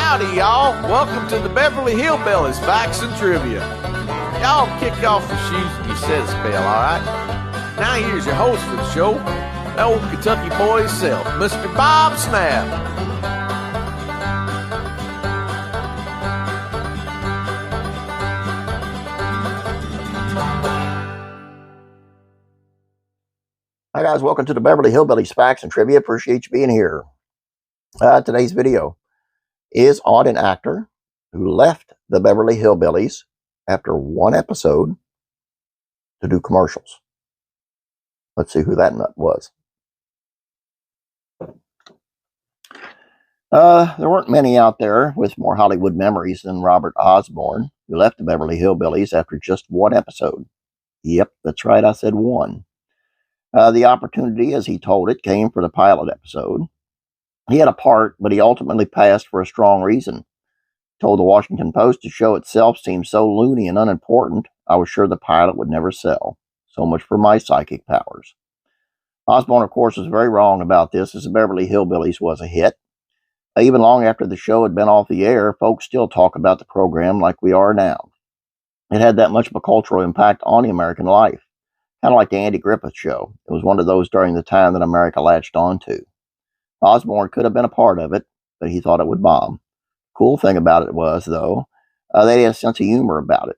Howdy, y'all. Welcome to the Beverly Hillbillies Facts and Trivia. Y'all kick off your shoes and you set a spell, all right? Now here's your host for the show, the old Kentucky boy himself, Mr. Bob Snap. Hi guys, welcome to the Beverly Hillbillies Facts and Trivia. Appreciate you being here. Today's video is on an actor who left the Beverly Hillbillies after one episode to do commercials. Let's see who that nut was. There weren't many out there with more Hollywood memories than Robert Osborne, who left the Beverly Hillbillies after just one episode. Yep, that's right, I said one. The opportunity, as he told it, came for the pilot episode. He had a part, but he ultimately passed for a strong reason. He told the Washington Post the show itself seemed so loony and unimportant, I was sure the pilot would never sell. So much for my psychic powers. Osborne, of course, was very wrong about this, as the Beverly Hillbillies was a hit. Even long after the show had been off the air, folks still talk about the program like we are now. It had that much of a cultural impact on the American life. Kind of like the Andy Griffith show. It was one of those during the time that America latched onto. Osborne could have been a part of it, but he thought it would bomb. Cool thing about it was, though, they had a sense of humor about it.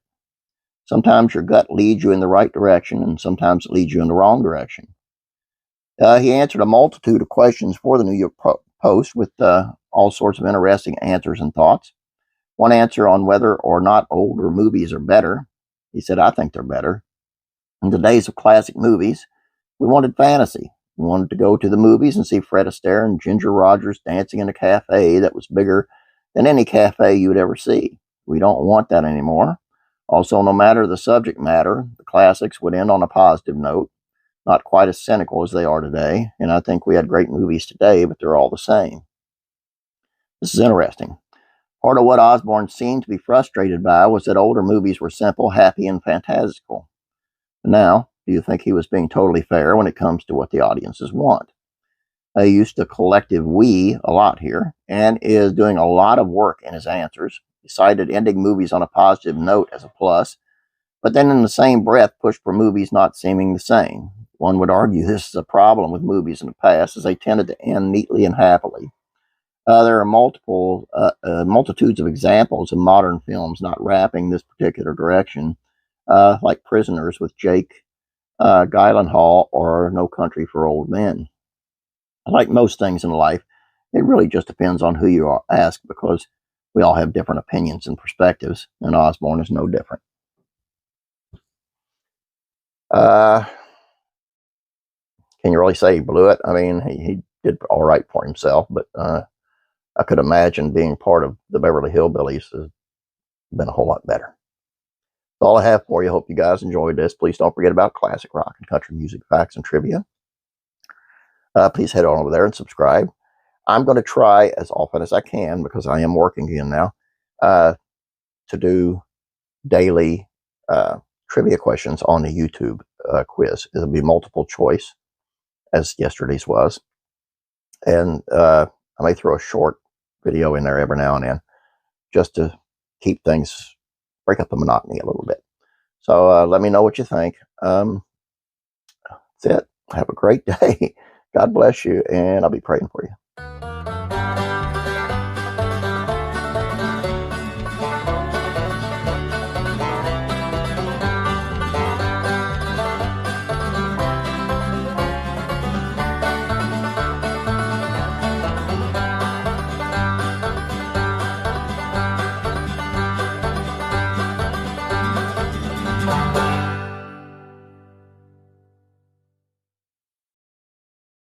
Sometimes your gut leads you in the right direction, and sometimes it leads you in the wrong direction. He answered a multitude of questions for the New York Post with all sorts of interesting answers and thoughts. One answer on whether or not older movies are better. He said, I think they're better. In the days of classic movies, we wanted fantasy. We wanted to go to the movies and see Fred Astaire and Ginger Rogers dancing in a cafe that was bigger than any cafe you would ever see. We don't want that anymore. Also, no matter the subject matter, the classics would end on a positive note, not quite as cynical as they are today. And I think we had great movies today, but they're all the same. This is interesting. Part of what Osborne seemed to be frustrated by was that older movies were simple, happy, and fantastical. Now, do you think he was being totally fair when it comes to what the audiences want? He used the collective we a lot here and is doing a lot of work in his answers. He cited ending movies on a positive note as a plus, but then in the same breath pushed for movies not seeming the same. One would argue this is a problem with movies in the past, as they tended to end neatly and happily. There are multitudes of examples of modern films not wrapping this particular direction, like Prisoners with Jake Gyllenhaal or No Country for Old Men. Like most things in life, it really just depends on who you ask, because we all have different opinions and perspectives, and Osborne is no different. Can you really say he blew it? I mean, he did all right for himself, but I could imagine being part of the Beverly Hillbillies has been a whole lot better. That's all I have for you. Hope you guys enjoyed this. Please don't forget about classic rock and country music facts and trivia. Please head on over there and subscribe. I'm going to try as often as I can, because I am working again now, to do daily trivia questions on the YouTube quiz. It'll be multiple choice, as yesterday's was. And I may throw a short video in there every now and then, just to keep things, break up the monotony a little bit. So let me know what you think. That's it. Have a great day. God bless you, and I'll be praying for you.